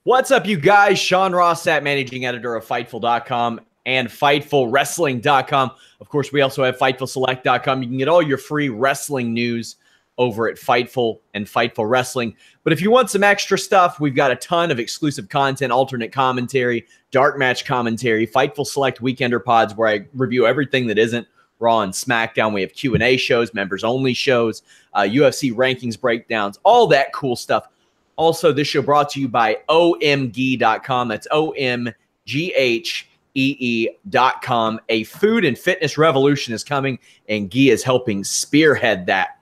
What's up, you guys? Sean Ross Sapp, managing editor of Fightful.com and FightfulWrestling.com. Of course, we also have FightfulSelect.com. You can get all your free wrestling news over at Fightful and Fightful Wrestling. But if you want some extra stuff, we've got a ton of exclusive content, alternate commentary, dark match commentary, Fightful Select Weekender pods where I review everything that isn't Raw and SmackDown. We have Q&A shows, members-only shows, UFC rankings breakdowns, all that cool stuff. Also, this show brought to you by omgee.com. That's omghee.com. A food and fitness revolution is coming, and Ghee is helping spearhead that.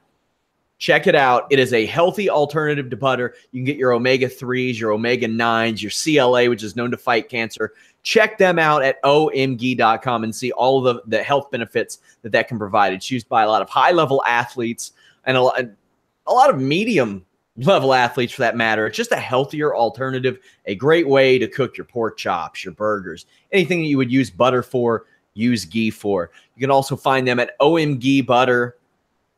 Check it out. It is a healthy alternative to butter. You can get your omega-3s, your omega-9s, your CLA, which is known to fight cancer. Check them out at omgee.com and see all of the health benefits that can provide. It's used by a lot of high-level athletes and a lot of medium-level athletes for that matter. It's just a healthier alternative, a great way to cook your pork chops, your burgers, anything that you would use butter for, use Ghee for. You can also find them at OMG Butter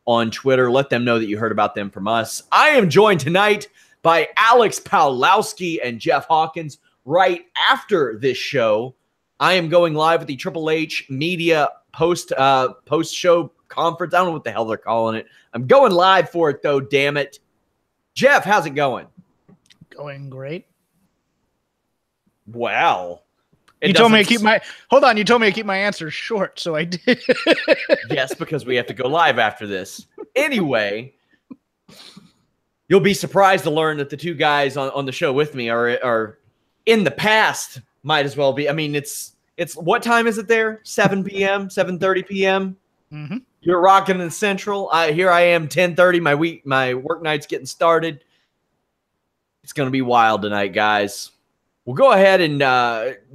on Twitter. Let them know that you heard about them from us. I am joined tonight by Alex Pawlowski and Jeff Hawkins. Right after this show, I am going live with the Triple H media post-show conference. I don't know what the hell they're calling it. I'm going live for it, though, damn it. Jeff, how's it going? Going great. Wow. You told me to keep my You told me to keep my answers short, so I did. Yes, because we have to go live after this. Anyway, you'll be surprised to learn that the two guys on the show with me are in the past. Might as well be. I mean, it's what time is it there? 7 p.m., 7:30 p.m. Mm-hmm. You're rocking in Central. Here I am, 10:30. My work night's getting started. It's going to be wild tonight, guys. We'll go ahead and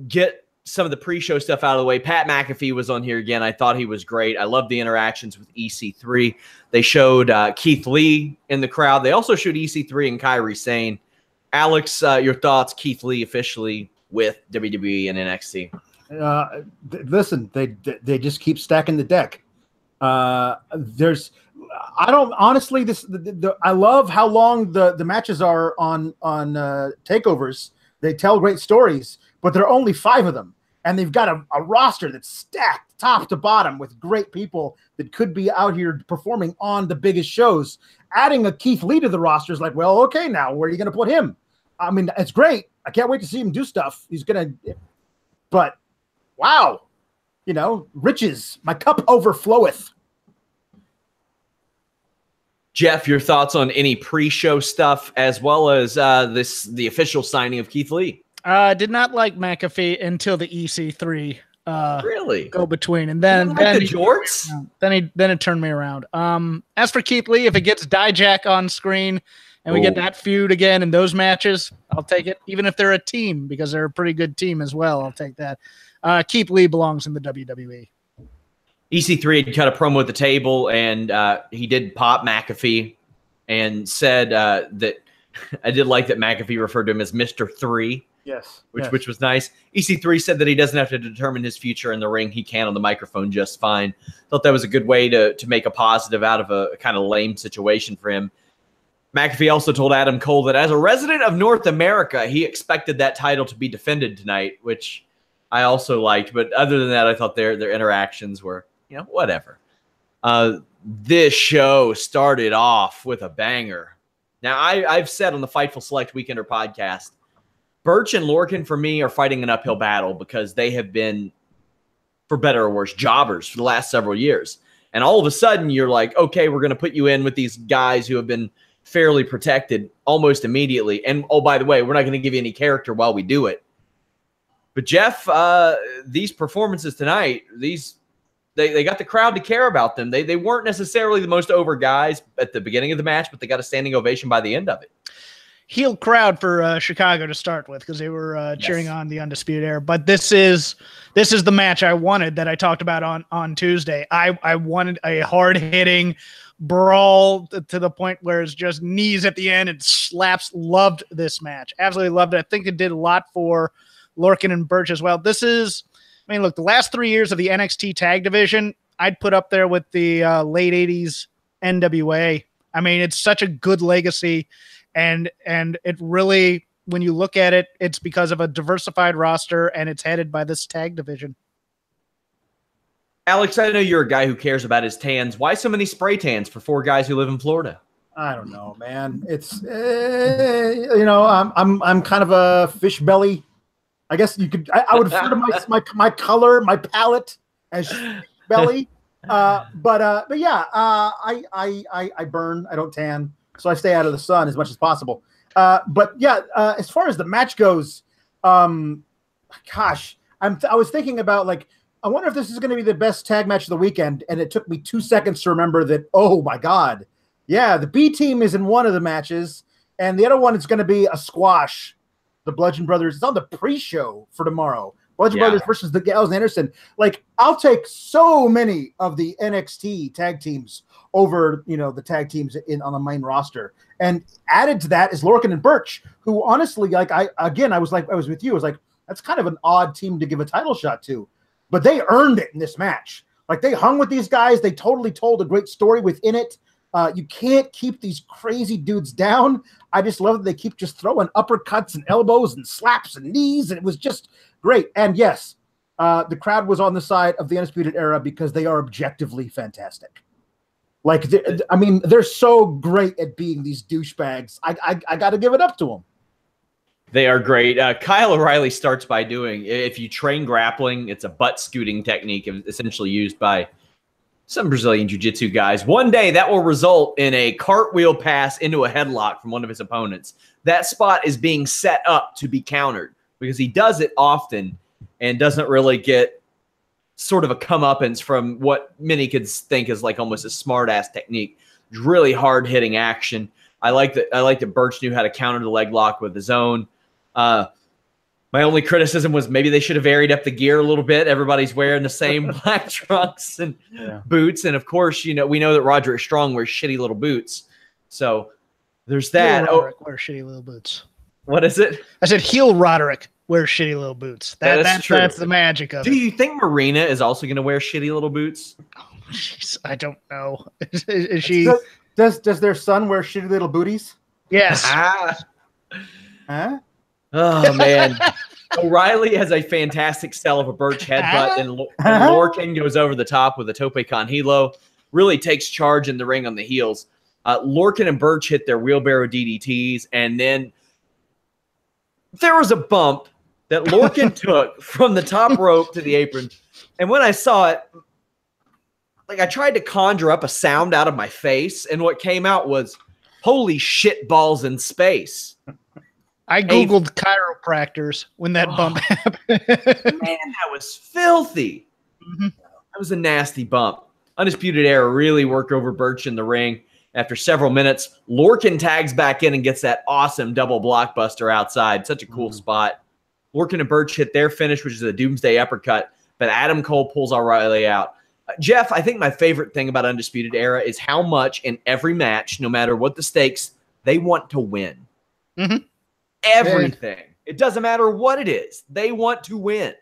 get some of the pre-show stuff out of the way. Pat McAfee was on here again. I thought he was great. I love the interactions with EC3. They showed Keith Lee in the crowd. They also showed EC3 and Kairi Sane. Alex, your thoughts, Keith Lee officially with WWE and NXT? Listen, they just keep stacking the deck. I don't honestly. I love how long the matches are on takeovers. They tell great stories, but there are only 5 of them, and they've got a roster that's stacked top to bottom with great people that could be out here performing on the biggest shows. Adding a Keith Lee to the roster is like, well, okay, now where are you going to put him? I mean, it's great. I can't wait to see him do stuff. But wow, riches. My cup overfloweth. Jeff, your thoughts on any pre-show stuff as well as the official signing of Keith Lee? Did not like McAfee until the EC3 really go between, and then the jorts. Then it turned me around. As for Keith Lee, if it gets Dijak on screen and we get that feud again in those matches, I'll take it. Even if they're a team, because they're a pretty good team as well, I'll take that. Keith Lee belongs in the WWE. EC3 had cut a promo at the table, and he did pop McAfee and said that I did like that McAfee referred to him as Mr. 3. Yes. Which was nice. EC3 said that he doesn't have to determine his future in the ring. He can on the microphone just fine. Thought that was a good way to make a positive out of a kind of lame situation for him. McAfee also told Adam Cole that as a resident of North America, he expected that title to be defended tonight, which I also liked. But other than that, I thought their interactions were, whatever. This show started off with a banger. Now, I've said on the Fightful Select Weekender podcast, Burch and Lorcan, for me, are fighting an uphill battle because they have been, for better or worse, jobbers for the last several years. And all of a sudden, you're like, okay, we're going to put you in with these guys who have been fairly protected almost immediately. And, oh, by the way, we're not going to give you any character while we do it. But, Jeff, these performances tonight, they got the crowd to care about them. They weren't necessarily the most over guys at the beginning of the match, but they got a standing ovation by the end of it. Heel crowd for Chicago to start with, because they were cheering on the Undisputed Era. But this is the match I wanted that I talked about on Tuesday. I wanted a hard-hitting brawl to the point where it's just knees at the end and slaps. Loved this match. Absolutely loved it. I think it did a lot for Lorcan and Burch as well. Look, the last 3 years of the NXT tag division, I'd put up there with the late 80s NWA. I mean, it's such a good legacy. And it really when you look at it, it's because of a diversified roster, and it's headed by this tag division. Alex, I know you're a guy who cares about his tans. Why so many spray tans for 4 guys who live in Florida? I don't know, man. It's I'm kind of a fish belly. I guess you could. I would refer to my color, my palette as fish belly. But yeah, I burn. I don't tan, so I stay out of the sun as much as possible. But yeah, as far as the match goes, gosh, I was thinking about, like, I wonder if this is going to be the best tag match of the weekend, and it took me 2 seconds to remember that. Oh my God. Yeah, the B team is in one of the matches, and the other one is going to be a squash. The Bludgeon Brothers. It's on the pre-show for tomorrow. Bludgeon Brothers versus the Gallows and Anderson. Like, I'll take so many of the NXT tag teams over, the tag teams on the main roster. And added to that is Lorcan and Burch, who honestly, like, I was with you. I was like, that's kind of an odd team to give a title shot to, but they earned it in this match. Like, they hung with these guys. They totally told a great story within it. You can't keep these crazy dudes down. I just love that they keep just throwing uppercuts and elbows and slaps and knees, and it was just great. And yes, the crowd was on the side of the Undisputed Era because they are objectively fantastic. Like, they're so great at being these douchebags. I got to give it up to them. They are great. Kyle O'Reilly starts by doing, if you train grappling, it's a butt scooting technique essentially used by some Brazilian jiu-jitsu guys. One day that will result in a cartwheel pass into a headlock from one of his opponents. That spot is being set up to be countered because he does it often and doesn't really get sort of a comeuppance from what many could think is like almost a smart-ass technique. Really hard-hitting action. I like that Burch knew how to counter the leg lock with his own. My only criticism was maybe they should have varied up the gear a little bit. Everybody's wearing the same black trunks and boots. And, of course, we know that Roderick Strong wears shitty little boots. So there's that. Roderick wears shitty little boots. What is it? I said heel Roderick wears shitty little boots. That's true. That's the magic of it. Do you think Marina is also going to wear shitty little boots? Oh, I don't know. Is she? Does their son wear shitty little booties? Yes. Huh? Oh, man. O'Reilly has a fantastic sell of a Burch headbutt, and Lorcan goes over the top with a tope con hilo. Really takes charge in the ring on the heels. Lorcan and Burch hit their wheelbarrow DDTs, and then there was a bump that Lorcan took from the top rope to the apron. And when I saw it, like, I tried to conjure up a sound out of my face, and what came out was, holy shit balls in space. I Googled chiropractors when that bump happened. Man, that was filthy. Mm-hmm. That was a nasty bump. Undisputed Era really worked over Burch in the ring. After several minutes, Lorcan tags back in and gets that awesome double blockbuster outside. Such a cool spot. Lorcan and Burch hit their finish, which is a doomsday uppercut, but Adam Cole pulls O'Reilly out. Jeff, I think my favorite thing about Undisputed Era is how much in every match, no matter what the stakes, they want to win. Mm-hmm. Everything. It doesn't matter what it is. They want to win.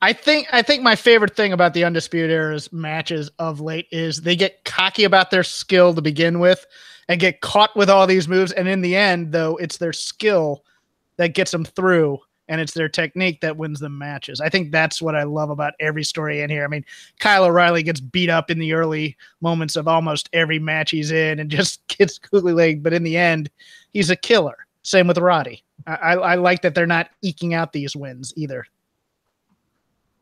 I think my favorite thing about the Undisputed Era's matches of late is they get cocky about their skill to begin with and get caught with all these moves. And in the end, though, it's their skill that gets them through, and it's their technique that wins them matches. I think that's what I love about every story in here. I mean, Kyle O'Reilly gets beat up in the early moments of almost every match he's in and just gets googly legged, but in the end, he's a killer. Same with Roddy. I like that they're not eking out these wins either.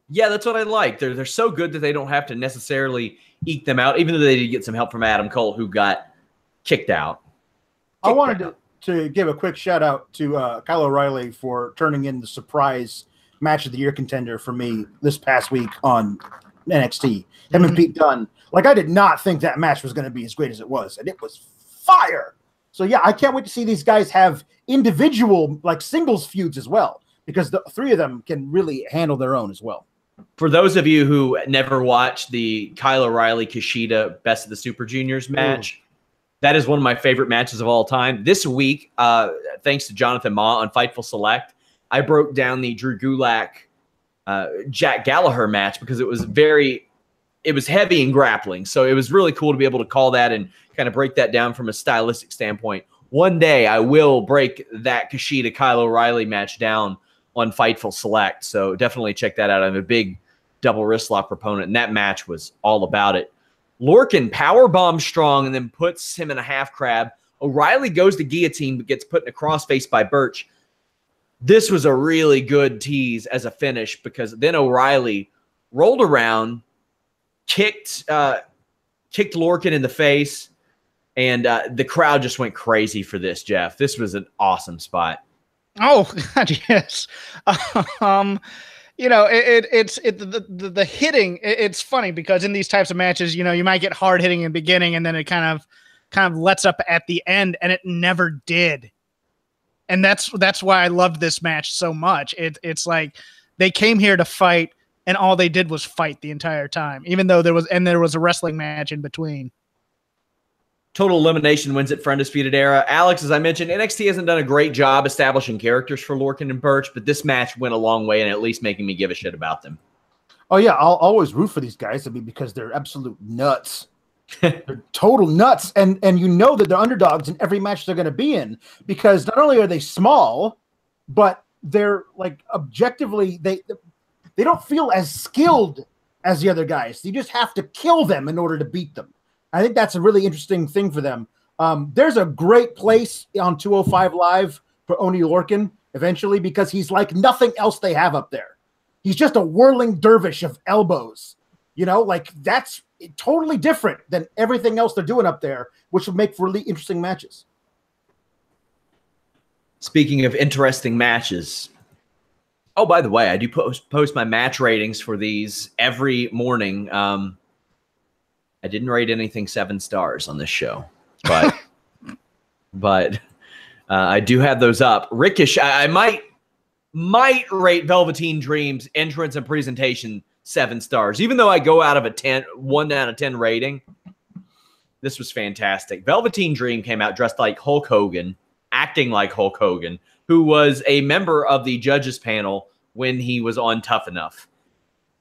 Yeah, that's what I like. They're so good that they don't have to necessarily eke them out, even though they did get some help from Adam Cole, who got kicked out. I wanted to give a quick shout out to Kyle O'Reilly for turning in the surprise match of the year contender for me this past week on NXT. Him and Pete Dunne. Like, I did not think that match was going to be as great as it was, and it was fire. So, yeah, I can't wait to see these guys have individual, like, singles feuds as well, because the three of them can really handle their own as well. For those of you who never watched the Kyle O'Reilly-Kushida Best of the Super Juniors match, that is one of my favorite matches of all time. This week, thanks to Jonathan Ma on Fightful Select, I broke down the Drew Gulak Jack Gallagher match because it was heavy in grappling. So it was really cool to be able to call that and kind of break that down from a stylistic standpoint. one day I will break that Kushida Kyle O'Reilly match down on Fightful Select. So definitely check that out. I'm a big double wrist lock proponent, and that match was all about it. Lorcan powerbombs Strong and then puts him in a half crab. O'Reilly goes to guillotine but gets put in a crossface by Burch. This was a really good tease as a finish because then O'Reilly rolled around, kicked Lorcan in the face, and the crowd just went crazy for this, Jeff. This was an awesome spot. Oh, God, yes. You know, the hitting, it's funny because in these types of matches, you know, you might get hard hitting in the beginning and then it kind of lets up at the end, and it never did. And that's why I loved this match so much. It's like they came here to fight, and all they did was fight the entire time, even though there was a wrestling match in between. Total Elimination wins it for Undisputed Era. Alex, as I mentioned, NXT hasn't done a great job establishing characters for Lorcan and Burch, but this match went a long way in at least making me give a shit about them. Oh, yeah, I'll always root for these guys. I mean, because they're absolute nuts. They're total nuts, and you know that they're underdogs in every match they're going to be in, because not only are they small, but they're like objectively they don't feel as skilled as the other guys. You just have to kill them in order to beat them. I think that's a really interesting thing for them. There's a great place on 205 Live for Oney Lorcan eventually, because he's like nothing else they have up there. He's just a whirling dervish of elbows. You know, like that's totally different than everything else they're doing up there, which would make for really interesting matches. Speaking of interesting matches, oh, by the way, I do post my match ratings for these every morning. I didn't rate anything 7 stars on this show, but I do have those up. Ricochet, I might rate Velveteen Dream's entrance and presentation 7 stars, even though I go out of a 1 out of 10 rating. This was fantastic. Velveteen Dream came out dressed like Hulk Hogan, acting like Hulk Hogan, who was a member of the judges panel when he was on Tough Enough.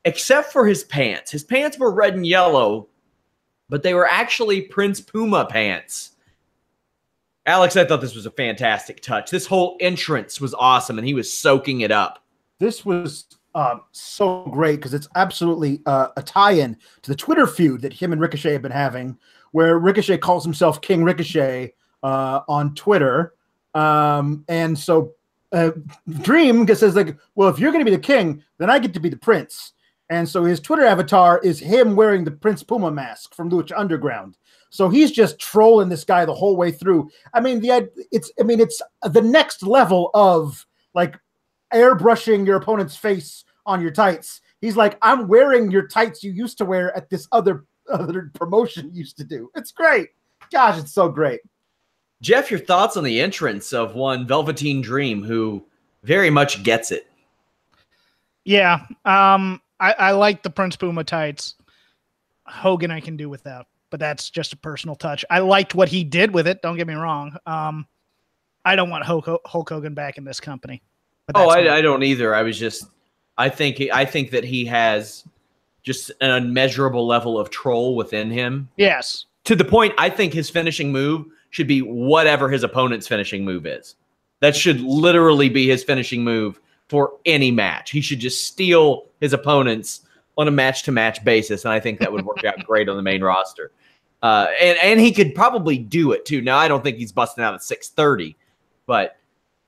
Except for his pants. His pants were red and yellow, but they were actually Prince Puma pants. Alex, I thought this was a fantastic touch. This whole entrance was awesome, and he was soaking it up. This was so great because it's absolutely a tie-in to the Twitter feud that him and Ricochet have been having, where Ricochet calls himself King Ricochet on Twitter. And so Dream says, like, well, if you're going to be the king, then I get to be the prince. And so his Twitter avatar is him wearing the Prince Puma mask from Lucha Underground. So he's just trolling this guy the whole way through. I mean, it's the next level of like airbrushing your opponent's face on your tights. He's like, I'm wearing your tights you used to wear at this other promotion you used to do. It's great. Gosh, it's so great. Jeff, your thoughts on the entrance of one Velveteen Dream, who very much gets it? Yeah, I like the Prince Puma tights. Hogan I can do without, but that's just a personal touch. I liked what he did with it. Don't get me wrong. I don't want Hulk Hogan back in this company. I don't either. I think that he has just an unmeasurable level of troll within him. Yes. To the point, I think his finishing move should be whatever his opponent's finishing move is. That should literally be his finishing move for any match. He should just steal his opponents on a match-to-match basis, and I think that would work out great on the main roster. And he could probably do it, too. Now, I don't think he's busting out at 6:30, but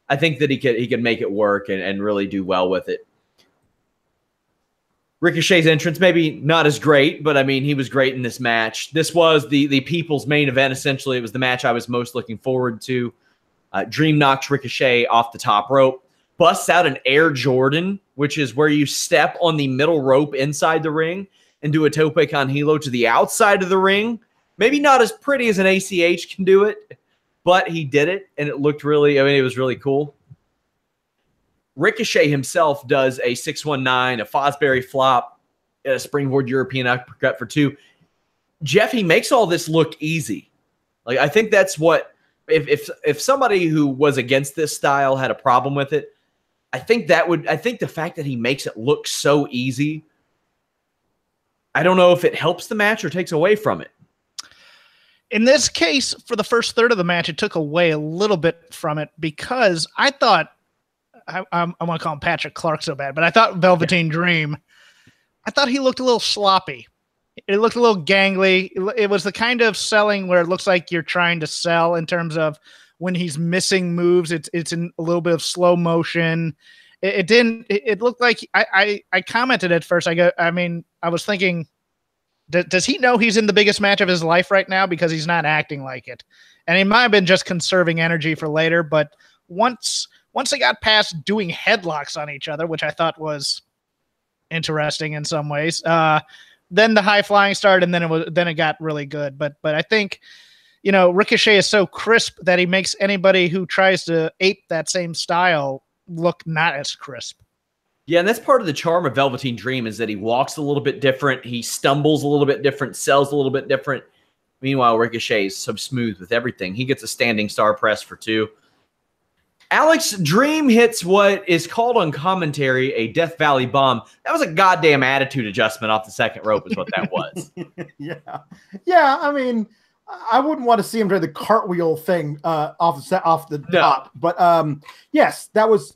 I think that he could make it work and really do well with it. Ricochet's entrance, maybe not as great, but I mean, he was great in this match. This was the people's main event, essentially. It was the match I was most looking forward to. Dream knocks Ricochet off the top rope, busts out an Air Jordan, which is where you step on the middle rope inside the ring and do a tope con hilo to the outside of the ring. Maybe not as pretty as an ACH can do it, but he did it, and it looked really, it was really cool. Ricochet himself does a 619, a Fosbury flop, a springboard European uppercut for 2. Jeff, he makes all this look easy. Like, I think that's what, if somebody who was against this style had a problem with it, I think the fact that he makes it look so easy, I don't know if it helps the match or takes away from it. In this case, for the first third of the match, it took away a little bit from it because I thought, I want to call him Patrick Clark so bad, but I thought Velveteen Dream, I thought he looked a little sloppy. It looked a little gangly. It was the kind of selling where it looks like you're trying to sell in terms of when he's missing moves. It's in a little bit of slow motion. It looked like I commented at first. I was thinking, does he know he's in the biggest match of his life right now? Because he's not acting like it. And it might have been just conserving energy for later. But once they got past doing headlocks on each other, which I thought was interesting in some ways, then the high flying started, and then it got really good. But I think, Ricochet is so crisp that he makes anybody who tries to ape that same style look not as crisp. Yeah, and that's part of the charm of Velveteen Dream is that he walks a little bit different, he stumbles a little bit different, sells a little bit different. Meanwhile, Ricochet is so smooth with everything. He gets a standing star press for 2. Alex, Dream hits what is called on commentary a Death Valley bomb. That was a goddamn attitude adjustment off the second rope is what that was. Yeah. I mean, I wouldn't want to see him do the cartwheel thing off the top. But yes, that was,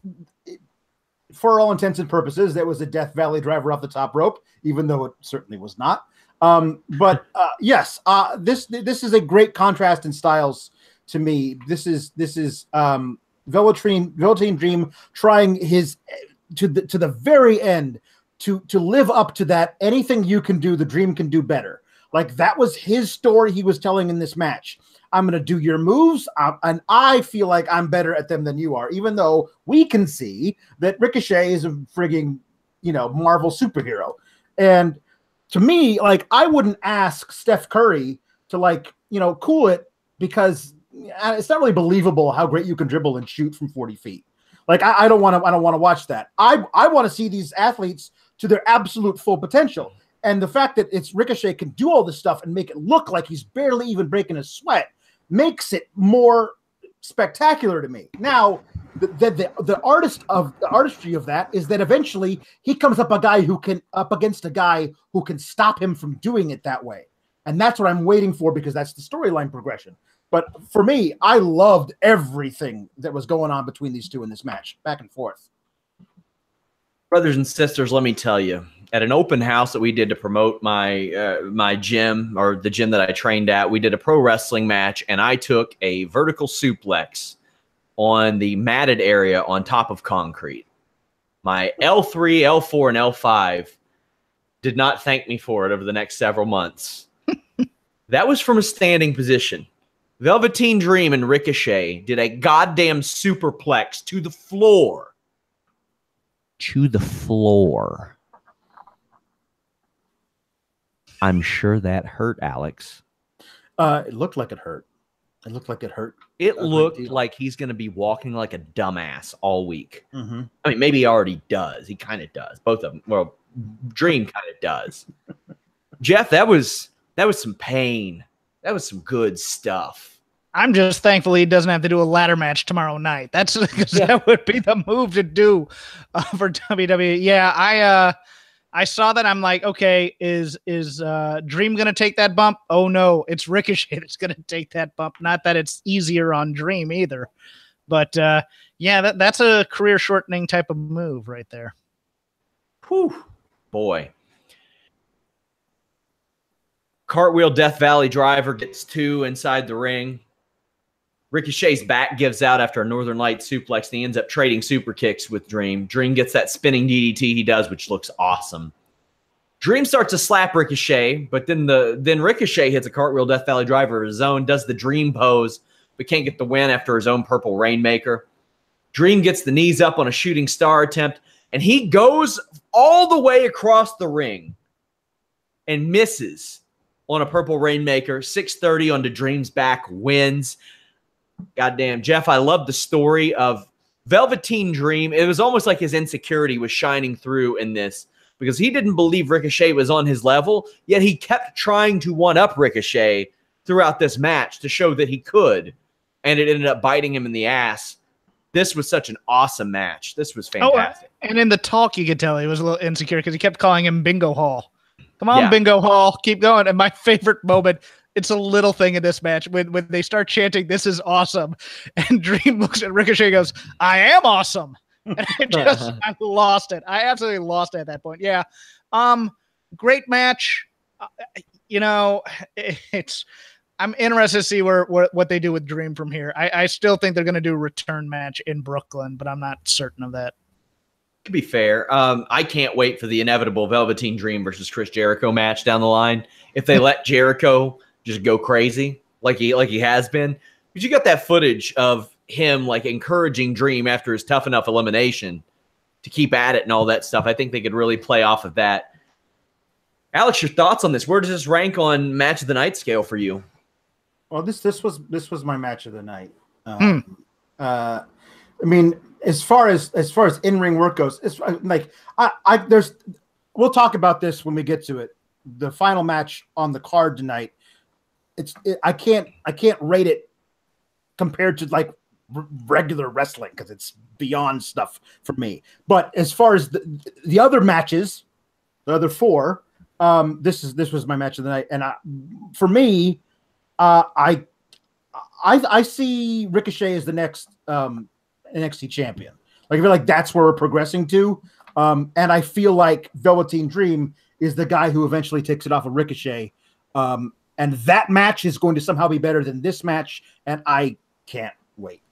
for all intents and purposes, that was a Death Valley driver off the top rope, even though it certainly was not. But yes, this is a great contrast in styles to me. This is Velveteen Dream trying his to the very end to live up to that. Anything you can do, the Dream can do better. Like that was his story he was telling in this match. I'm going to do your moves, and I feel like I'm better at them than you are, even though we can see that Ricochet is a frigging, Marvel superhero. And to me, like, I wouldn't ask Steph Curry to cool it, because it's not really believable how great you can dribble and shoot from 40 feet. Like, I don't want to watch that. I want to see these athletes to their absolute full potential. And the fact that it's Ricochet can do all this stuff and make it look like he's barely even breaking a sweat makes it more spectacular to me. Now, the artistry of that is that eventually he comes up against a guy who can stop him from doing it that way. And that's what I'm waiting for, because that's the storyline progression. But for me, I loved everything that was going on between these two in this match, back and forth. Brothers and sisters, let me tell you, at an open house that we did to promote my gym, or the gym that I trained at, we did a pro wrestling match, and I took a vertical suplex on the matted area on top of concrete. My L3, L4, and L5 did not thank me for it over the next several months. That was from a standing position. Velveteen Dream and Ricochet did a goddamn superplex to the floor. To the floor. I'm sure that hurt, Alex. It looked like it hurt. It looked like it hurt. It looked like he's going to be walking like a dumbass all week. Mm-hmm. I mean, maybe he already does. He kind of does. Both of them. Well, Dream kind of does. Jeff, that was some pain. That was some good stuff. I'm just thankful he doesn't have to do a ladder match tomorrow night. That's because that would be the move to do for WWE. Yeah, I saw that. I'm like, okay, is Dream going to take that bump? Oh, no, it's Ricochet that's going to take that bump. Not that it's easier on Dream either. But, yeah, that's a career-shortening type of move right there. Whew, boy. Cartwheel Death Valley driver gets 2 inside the ring. Ricochet's back gives out after a Northern Light suplex, and he ends up trading super kicks with Dream. Dream gets that spinning DDT he does, which looks awesome. Dream starts to slap Ricochet, but then Ricochet hits a Cartwheel Death Valley driver of his own, does the Dream pose, but can't get the win after his own Purple Rainmaker. Dream gets the knees up on a shooting star attempt, and he goes all the way across the ring and misses on a Purple Rainmaker. 630 onto Dream's back, wins. Goddamn, Jeff, I love the story of Velveteen Dream. It was almost like his insecurity was shining through in this, because he didn't believe Ricochet was on his level, yet he kept trying to one-up Ricochet throughout this match to show that he could, and it ended up biting him in the ass. This was such an awesome match. This was fantastic. Oh, and in the talk, you could tell he was a little insecure because he kept calling him Bingo Hall. Come on, yeah. Bingo Hall, keep going. And my favorite moment, it's a little thing in this match when they start chanting, "This is awesome," and Dream looks at Ricochet and goes, "I am awesome." And I lost it. I absolutely lost it at that point. Yeah. Great match. I'm interested to see what they do with Dream from here. I still think they're going to do a return match in Brooklyn, but I'm not certain of that. To be fair, I can't wait for the inevitable Velveteen Dream versus Chris Jericho match down the line. If they let Jericho just go crazy like he has been, because you got that footage of him like encouraging Dream after his tough enough elimination to keep at it and all that stuff. I think they could really play off of that. Alex, your thoughts on this? Where does this rank on match of the night scale for you? Well, this was my match of the night. I mean, as far as in-ring work goes, it's like we'll talk about this when we get to it. The final match on the card tonight, I can't rate it compared to like regular wrestling because it's beyond stuff for me. But as far as the other matches, the other four, this was my match of the night, and for me, I see Ricochet as the next NXT champion. Like I feel like that's where we're progressing to, and I feel like Velveteen Dream is the guy who eventually takes it off of Ricochet, and that match is going to somehow be better than this match, and I can't wait.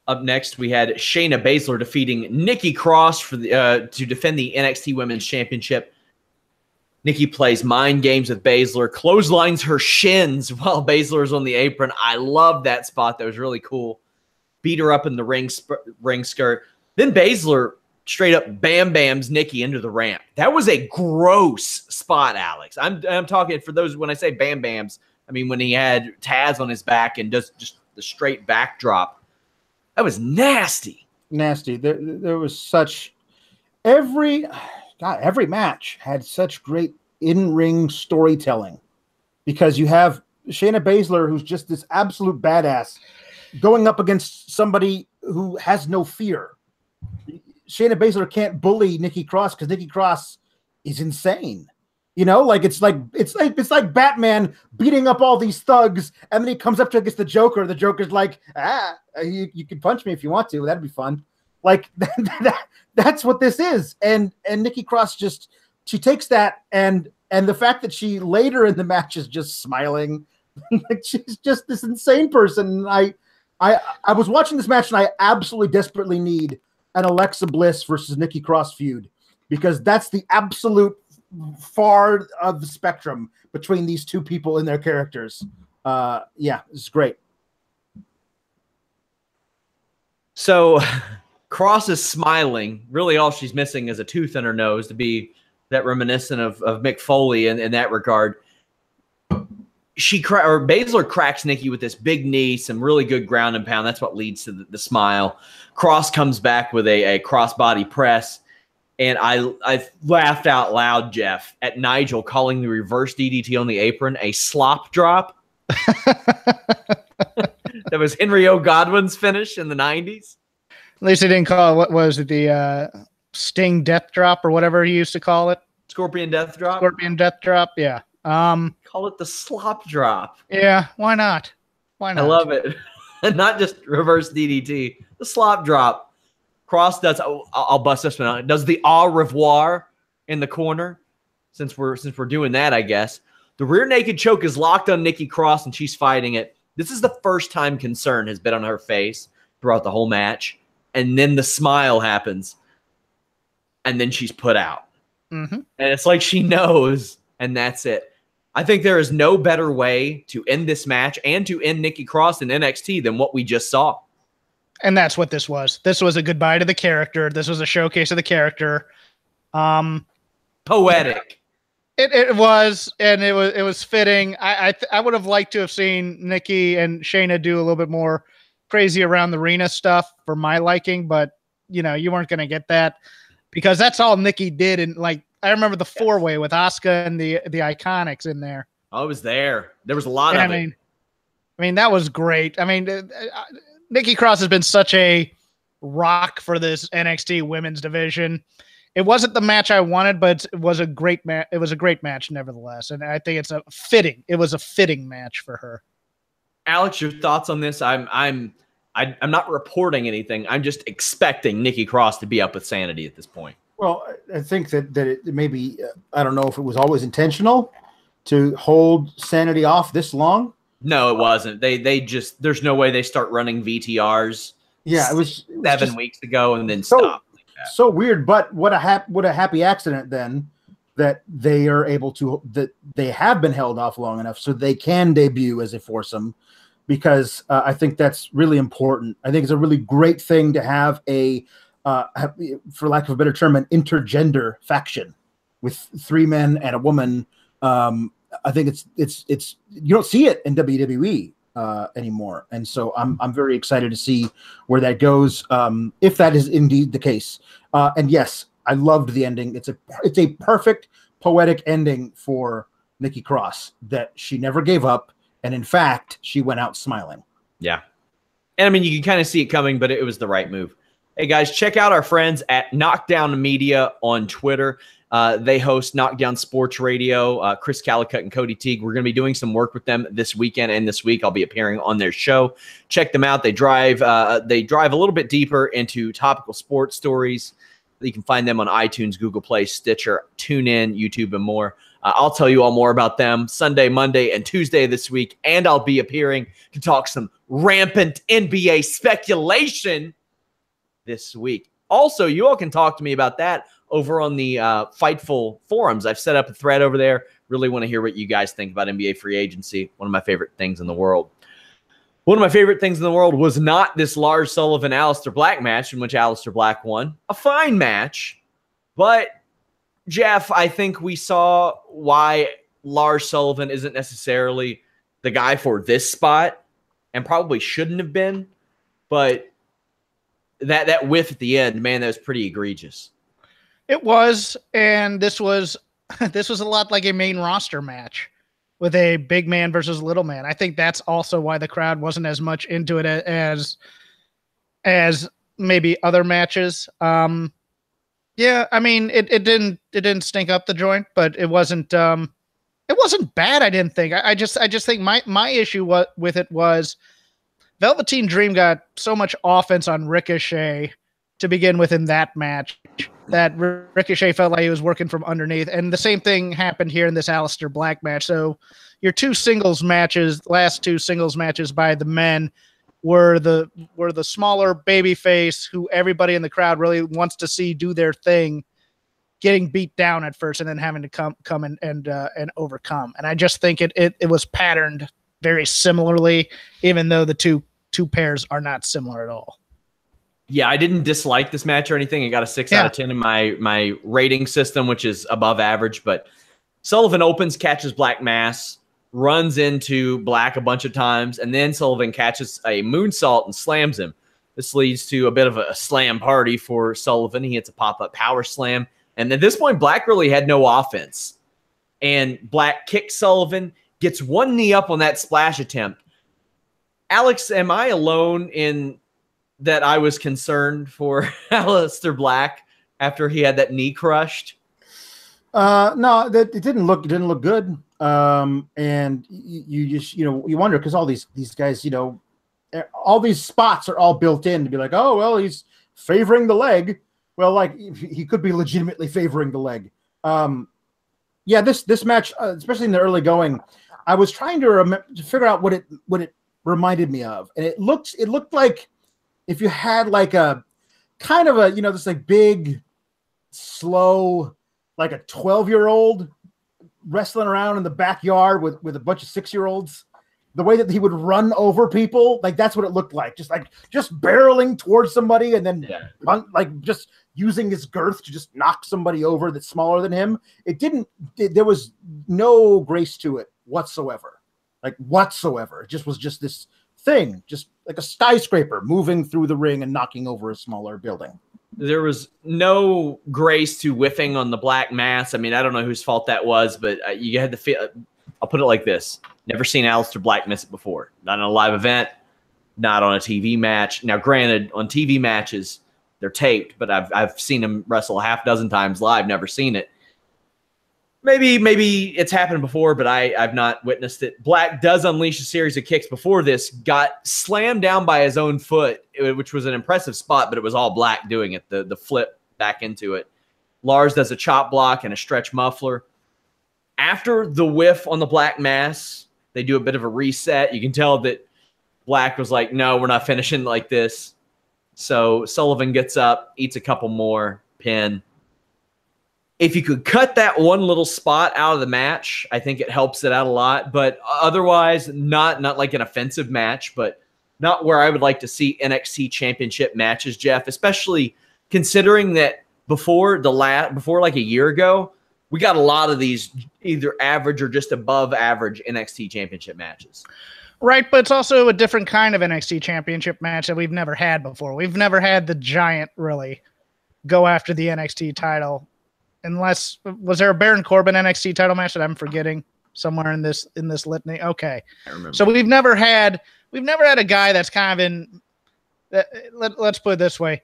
Up next, we had Shayna Baszler defeating Nikki Cross for to defend the NXT Women's Championship. Nikki plays mind games with Baszler, clotheslines her shins while Baszler is on the apron. I love that spot. That was really cool. Beat her up in the ring skirt. Then Baszler straight up bam-bams Nikki into the ramp. That was a gross spot, Alex. I'm talking for those, when I say bam-bams, I mean when he had Taz on his back and just the straight backdrop. That was nasty. Nasty. There was such every match had such great in-ring storytelling because you have Shayna Baszler, who's just this absolute badass, going up against somebody who has no fear. Shayna Baszler can't bully Nikki Cross because Nikki Cross is insane. You know, like it's like Batman beating up all these thugs, and then he comes up to against the Joker. The Joker's like, you can punch me if you want to. That'd be fun. Like that's what this is. And Nikki Cross she takes that and the fact that she later in the match is just smiling, like she's just this insane person. And I was watching this match and I absolutely desperately need an Alexa Bliss versus Nikki Cross feud because that's the absolute far of the spectrum between these two people in their characters. Yeah, it's great. So Cross is smiling. Really all she's missing is a tooth in her nose to be that reminiscent of Mick Foley in that regard. Baszler cracks Nikki with this big knee, some really good ground and pound. That's what leads to the smile. Cross comes back with a crossbody press. And I laughed out loud, Jeff, at Nigel calling the reverse DDT on the apron a slop drop. That was Henry O. Godwin's finish in the 90s. At least they didn't call it, what was it, the Sting Death Drop or whatever he used to call it? Scorpion Death Drop? Scorpion Death Drop, yeah. Call it the slop drop. Yeah, why not? Why not? I love it. Not just reverse DDT, the slop drop. Cross does. I'll bust this one out. Does the au revoir in the corner? Since we're doing that, I guess the rear naked choke is locked on Nikki Cross and she's fighting it. This is the first time concern has been on her face throughout the whole match, and then the smile happens, and then she's put out, and it's like she knows, and that's it. I think there is no better way to end this match and to end Nikki Cross in NXT than what we just saw. And that's what this was. This was a goodbye to the character. This was a showcase of the character. Poetic. It was, and it was fitting. I would have liked to have seen Nikki and Shayna do a little bit more crazy around the arena stuff for my liking, but you weren't going to get that because that's all Nikki did. And like I remember the four-way with Asuka and the Iconics in there. I was there. There was a lot of it. I mean that was great. I mean. Nikki Cross has been such a rock for this NXT women's division. it wasn't the match I wanted, but it was a great match. It was a great match nevertheless. And I think it was a fitting match for her. Alex, your thoughts on this? I'm not reporting anything. I'm just expecting Nikki Cross to be up with Sanity at this point. Well, I think that it maybe, I don't know if it was always intentional to hold Sanity off this long. No, it wasn't. They just, there's no way they start running VTRs. Yeah, it was 7 weeks ago and then stop. Like that. So weird, but what a happy accident then that they are able to, that they have been held off long enough so they can debut as a foursome, because I think that's really important. I think it's a really great thing to have for lack of a better term, an intergender faction with 3 men and a woman. I think it's you don't see it in WWE anymore, and so I'm very excited to see where that goes, if that is indeed the case. And yes, I loved the ending. It's a perfect poetic ending for Nikki Cross, that she never gave up, and in fact, she went out smiling. Yeah, and I mean, you can kind of see it coming, but it was the right move. Hey guys, check out our friends at Knockdown Media on Twitter. They host Knockdown Sports Radio. Chris Callicut and Cody Teague. We're going to be doing some work with them this weekend and this week. I'll be appearing on their show. Check them out. They drive a little bit deeper into topical sports stories. You can find them on iTunes, Google Play, Stitcher, TuneIn, YouTube, and more. I'll tell you all more about them Sunday, Monday, and Tuesday this week. And I'll be appearing to talk some rampant NBA speculation this week. Also, you all can talk to me about that over on the Fightful forums. I've set up a thread over there. Really want to hear what you guys think about NBA free agency. One of my favorite things in the world. One of my favorite things in the world was not this Lars Sullivan Aleister Black match in which Aleister Black won. A fine match, but Jeff, I think we saw why Lars Sullivan isn't necessarily the guy for this spot, and probably shouldn't have been, but that whiff at the end, man, that was pretty egregious. It was, and this was a lot like a main roster match with a big man versus little man. I think that's also why the crowd wasn't as much into it as maybe other matches. Yeah, I mean, it didn't stink up the joint, but it wasn't bad. I didn't think. I just think my issue with it was Velveteen Dream got so much offense on Ricochet to begin with in that match that Ricochet felt like he was working from underneath. And the same thing happened here in this Aleister Black match. So your last two singles matches by the men were the smaller babyface who everybody in the crowd really wants to see do their thing, getting beat down at first and then having to come and overcome. And I just think it was patterned very similarly, even though the two pairs are not similar at all. Yeah, I didn't dislike this match or anything. I got a 6 out of 10 in my rating system, which is above average. But Sullivan opens, catches Black Mass, runs into Black a bunch of times, and then Sullivan catches a moonsault and slams him. This leads to a bit of a slam party for Sullivan. He hits a pop-up power slam. And at this point, Black really had no offense. And Black kicks Sullivan, gets one knee up on that splash attempt. Alex, am I alone in that I was concerned for Aleister Black after he had that knee crushed? No, it didn't look good. And you just, you wonder, because all these guys, all these spots are all built in to be like, oh, well, he's favoring the leg. Well, like, he could be legitimately favoring the leg. Yeah, this match, especially in the early going, I was trying to figure out what it reminded me of, and it looked like if you had like a kind of a this like big, slow, like a 12-year-old wrestling around in the backyard with a bunch of 6-year-olds. The way that he would run over people, like that's what it looked like. Just barreling towards somebody and then just using his girth to just knock somebody over that's smaller than him. There was no grace to it whatsoever. Like whatsoever. It just was just this thing, just like a skyscraper moving through the ring and knocking over a smaller building. There was no grace to whiffing on the Black Mass. I mean, I don't know whose fault that was, but you had the feel. I'll put it like this. Never seen Aleister Black miss it before. Not on a live event, not on a TV match. Now, granted, on TV matches, they're taped, but I've seen him wrestle a half dozen times live, never seen it. Maybe it's happened before, but I've not witnessed it. Black does unleash a series of kicks before this, got slammed down by his own foot, which was an impressive spot, but it was all Black doing it, the flip back into it. Lars does a chop block and a stretch muffler. After the whiff on the Black mass, they do a bit of a reset. You can tell that Black was like, no, we're not finishing like this. So Sullivan gets up, eats a couple more, pin. If you could cut that one little spot out of the match, I think it helps it out a lot. But otherwise, not like an offensive match, but not where I would like to see NXT Championship matches, Jeff, especially considering that before like a year ago, we got a lot of these either average or just above average NXT Championship matches. Right, but it's also a different kind of NXT Championship match that we've never had before. We've never had the Giant really go after the NXT title. Unless, was there a Baron Corbin NXT title match that I'm forgetting somewhere in this litany? Okay, I remember. So we've never had a guy that's kind of in. Let's put it this way: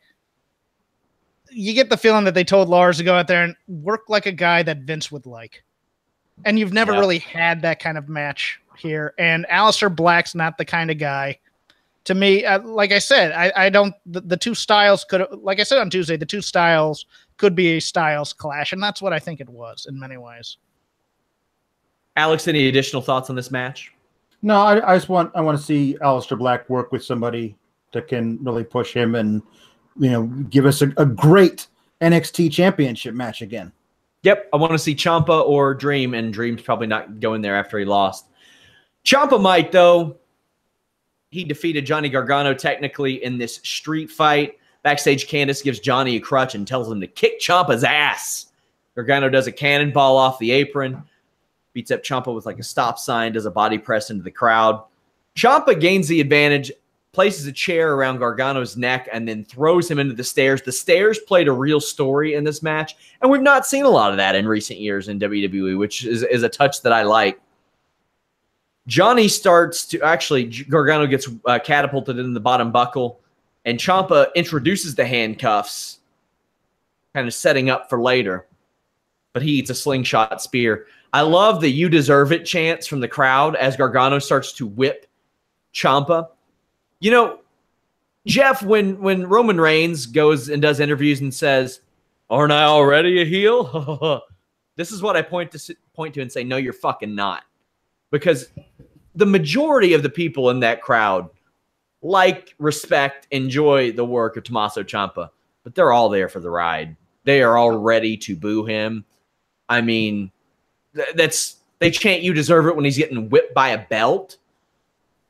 you get the feeling that they told Lars to go out there and work like a guy that Vince would like, and you've never really had that kind of match here. And Aleister Black's not the kind of guy. To me, like I said, I don't. The two styles could, like I said on Tuesday, the two styles could be a styles clash, and that's what I think it was in many ways. Alex, any additional thoughts on this match? No, I want to see Aleister Black work with somebody that can really push him and give us a great NXT Championship match again. Yep, I want to see Ciampa or Dream, and Dream's probably not going there after he lost. Ciampa might, though. He defeated Johnny Gargano technically in this street fight. Backstage, Candice gives Johnny a crutch and tells him to kick Ciampa's ass. Gargano does a cannonball off the apron, beats up Ciampa with like a stop sign, does a body press into the crowd. Ciampa gains the advantage, places a chair around Gargano's neck, and then throws him into the stairs. The stairs played a real story in this match, and we've not seen a lot of that in recent years in WWE, which is a touch that I like. Johnny starts to Gargano gets catapulted in the bottom buckle, and Ciampa introduces the handcuffs, kind of setting up for later. But he eats a slingshot spear. I love the "you deserve it" chants from the crowd as Gargano starts to whip Ciampa. Jeff, when Roman Reigns goes and does interviews and says, "Aren't I already a heel?" This is what I point to and say, no, you're fucking not. Because the majority of the people in that crowd respect, enjoy the work of Tommaso Ciampa, but they're all there for the ride. They are all ready to boo him. I mean, they chant "you deserve it" when he's getting whipped by a belt.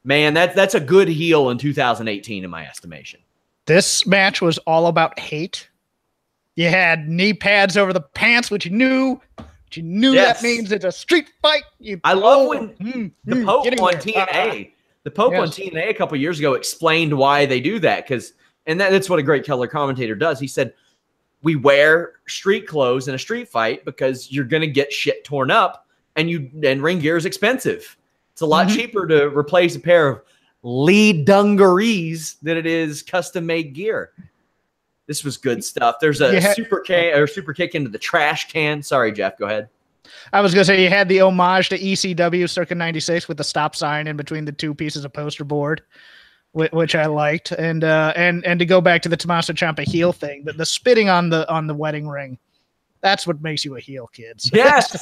Man, that's a good heel in 2018 in my estimation. This match was all about hate. You had knee pads over the pants, which you knew. Yes. That means it's a street fight. I love when the Pope on TNA, on TNA a couple years ago explained why they do that, and that's what a great color commentator does. He said, we wear street clothes in a street fight because you're going to get shit torn up, and ring gear is expensive. It's a lot cheaper to replace a pair of Lee dungarees than it is custom-made gear. This was good stuff. There's a super kick into the trash can. Sorry, Jeff, go ahead. I was going to say you had the homage to ECW circa 96 with the stop sign in between the two pieces of poster board, which I liked. And to go back to the Tommaso Ciampa heel thing, the spitting on the wedding ring, that's what makes you a heel, kids. Yes.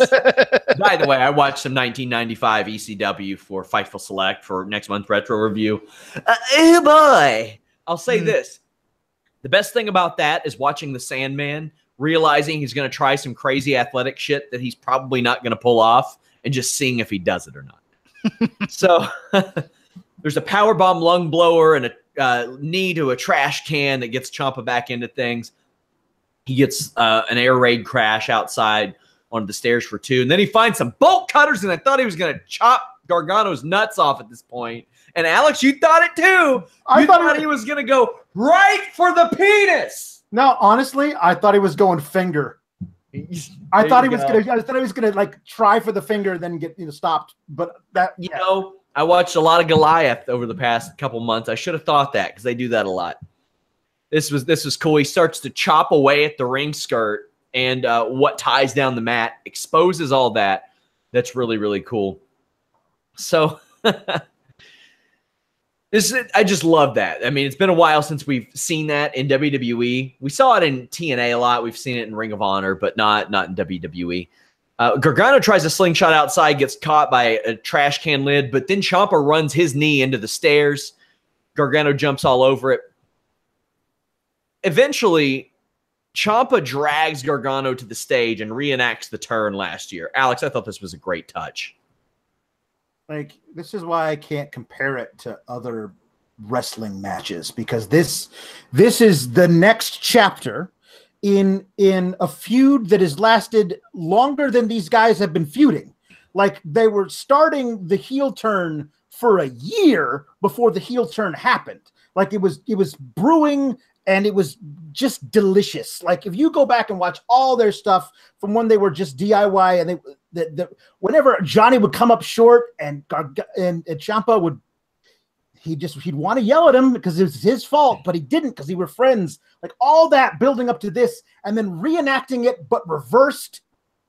By the way, I watched some 1995 ECW for Fightful Select for next month's retro review. Oh boy. I'll say this. The best thing about that is watching the Sandman, realizing he's going to try some crazy athletic shit that he's probably not going to pull off, and just seeing if he does it or not. So there's a powerbomb lung blower and a knee to a trash can that gets Ciampa back into things. He gets an air raid crash outside onto the stairs for 2. And then he finds some bolt cutters, and I thought he was going to chop Gargano's nuts off at this point. And Alex, you thought it too. I thought he was going to go right for the penis. No, honestly, I thought he was going finger. I thought he was gonna like try for the finger, then get stopped. But that I watched a lot of Goliath over the past couple months. I should have thought that because they do that a lot. This was cool. He starts to chop away at the ring skirt and what ties down the mat, exposes all that. That's really, really cool. So I just love that. I mean, it's been a while since we've seen that in WWE. We saw it in TNA a lot. We've seen it in Ring of Honor, but not in WWE. Gargano tries a slingshot outside, gets caught by a trash can lid, but then Ciampa runs his knee into the stairs. Gargano jumps all over it. Eventually, Ciampa drags Gargano to the stage and reenacts the turn last year. Alex, I thought this was a great touch. Like, this is why I can't compare it to other wrestling matches, because this is the next chapter in a feud that has lasted longer than these guys have been feuding. Like, they were starting the heel turn for a year before the heel turn happened. Like, it was brewing, and it was just delicious. Like, if you go back and watch all their stuff from when they were just DIY, and whenever Johnny would come up short and Ciampa would, he'd want to yell at him because it was his fault, but he didn't because he were friends. Like, all that building up to this, and then reenacting it but reversed,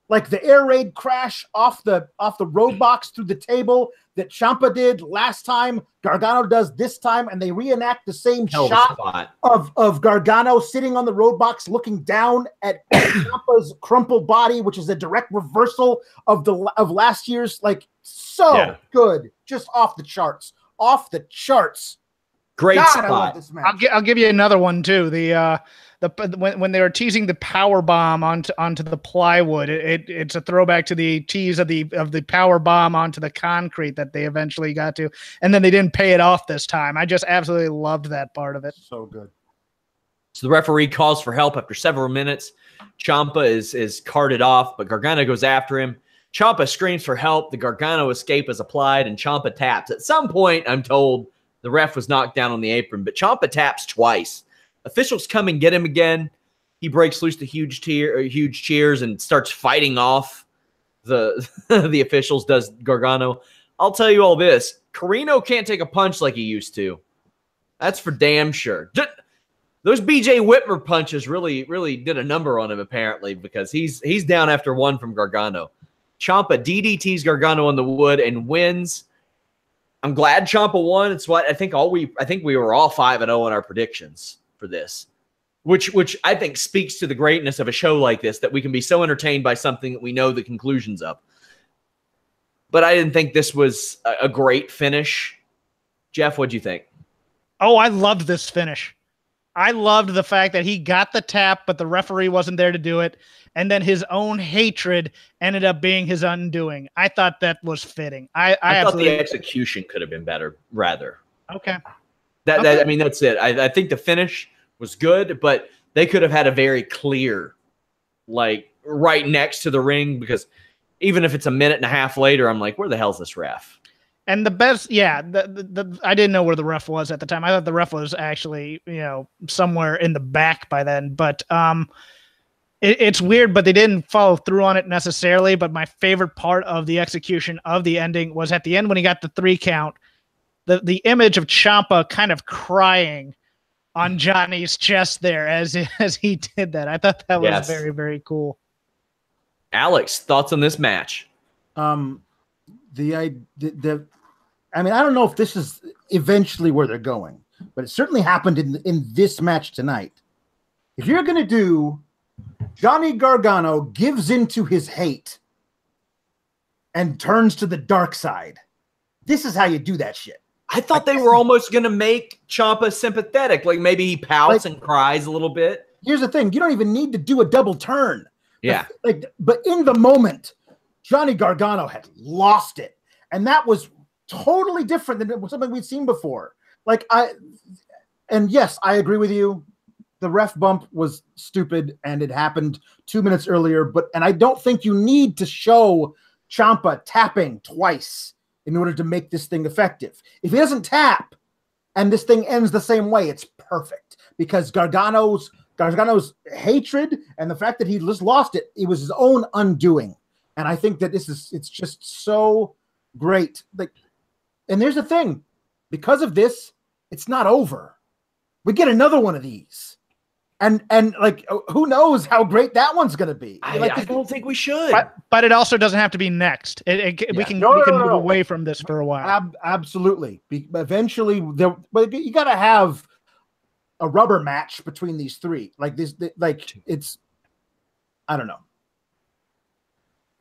like the air raid crash off the roadbox through the table that Ciampa did last time, Gargano does this time, and they reenact the same shot of Gargano sitting on the roadbox looking down at Ciampa's crumpled body, which is a direct reversal of last year's. Like, so good, just off the charts. Off the charts. Great God, spot. I love this match. I'll give you another one too. When they were teasing the power bomb onto the plywood, it's a throwback to the tease of the power bomb onto the concrete that they eventually got to, and then they didn't pay it off this time. I just absolutely loved that part of it. So good. So the referee calls for help after several minutes. Ciampa is carted off, but Gargano goes after him. Ciampa screams for help. The Gargano escape is applied, and Ciampa taps. At some point, I'm told the ref was knocked down on the apron, but Ciampa taps twice. Officials come and get him again. He breaks loose the huge cheers and starts fighting off the the officials, does Gargano. I'll tell you all this. Carino can't take a punch like he used to. That's for damn sure. Those BJ Whitmer punches really did a number on him, apparently, because he's down after one from Gargano. Ciampa DDTs Gargano on the wood and wins. I'm glad Ciampa won. It's what I think we were all 5-0 in our predictions for this, which I think speaks to the greatness of a show like this, that we can be so entertained by something that we know the conclusions of. But I didn't think this was a great finish. Jeff, what'd you think? Oh, I loved this finish. I loved the fact that he got the tap, but the referee wasn't there to do it. And then his own hatred ended up being his undoing. I thought that was fitting. I thought the execution could have been better, rather. Okay. I mean, that's it. I think the finish was good, but they could have had a very clear, like, right next to the ring, because even if it's a minute and a half later, I'm like, where the hell's this ref? And the best, I didn't know where the ref was at the time. I thought the ref was actually, somewhere in the back by then. But it's weird, but they didn't follow through on it necessarily. But my favorite part of the execution of the ending was at the end when he got the 3 count, the image of Ciampa kind of crying on Johnny's chest there as he did that. I thought that was very, very cool. Alex, thoughts on this match? I don't know if this is eventually where they're going, but it certainly happened in this match tonight. If you're going to do Johnny Gargano gives into his hate and turns to the dark side, this is how you do that shit. I thought they were almost going to make Ciampa sympathetic. Like, maybe he pouts and cries a little bit. Here's the thing. You don't even need to do a double turn. Yeah. But in the moment, Johnny Gargano had lost it. And that was totally different than something we'd seen before. Yes, I agree with you. The ref bump was stupid and it happened 2 minutes earlier. And I don't think you need to show Ciampa tapping twice in order to make this thing effective. If he doesn't tap and this thing ends the same way, it's perfect, because Gargano's hatred and the fact that he just lost it, it was his own undoing. And I think that it's just so great. And there's the thing, because of this, it's not over. We get another one of these. And like, who knows how great that one's going to be? I don't think we should. But it also doesn't have to be next. We can move away from this for a while. Absolutely. Eventually, but you got to have a rubber match between these three. Like this, it's, I don't know.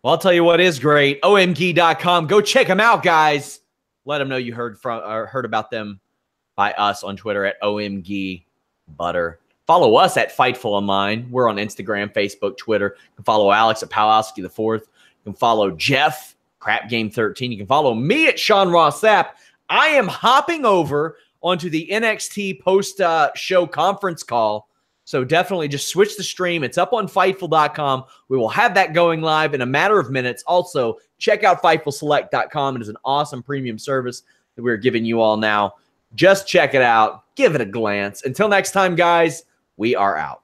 Well, I'll tell you what is great. OMG.com. Go check them out, guys. Let them know you heard about them by us on Twitter at OMG Butter. Follow us at Fightful Online. We're on Instagram, Facebook, Twitter. You can follow Alex at Pawlowski the Fourth. You can follow Jeff, Crap Game 13. You can follow me at Sean Ross Sapp. I am hopping over onto the NXT post-show conference call. So definitely just switch the stream. It's up on Fightful.com. We will have that going live in a matter of minutes. Also, check out FightfulSelect.com. It is an awesome premium service that we're giving you all now. Just check it out. Give it a glance. Until next time, guys, we are out.